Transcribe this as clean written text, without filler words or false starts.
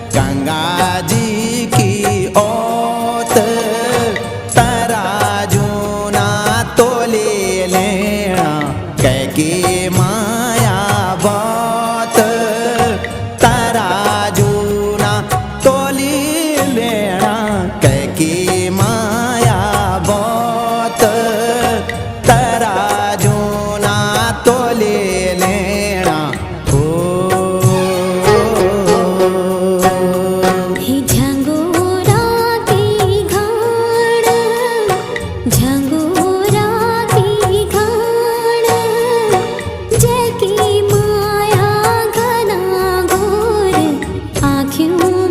गंगा जी की ओत तराजू ना तोले लेना कैकी माया बात तराजू ना तोली लेना कैकी माया बात तराजू ना तोले लेना माया घना घोर आँखों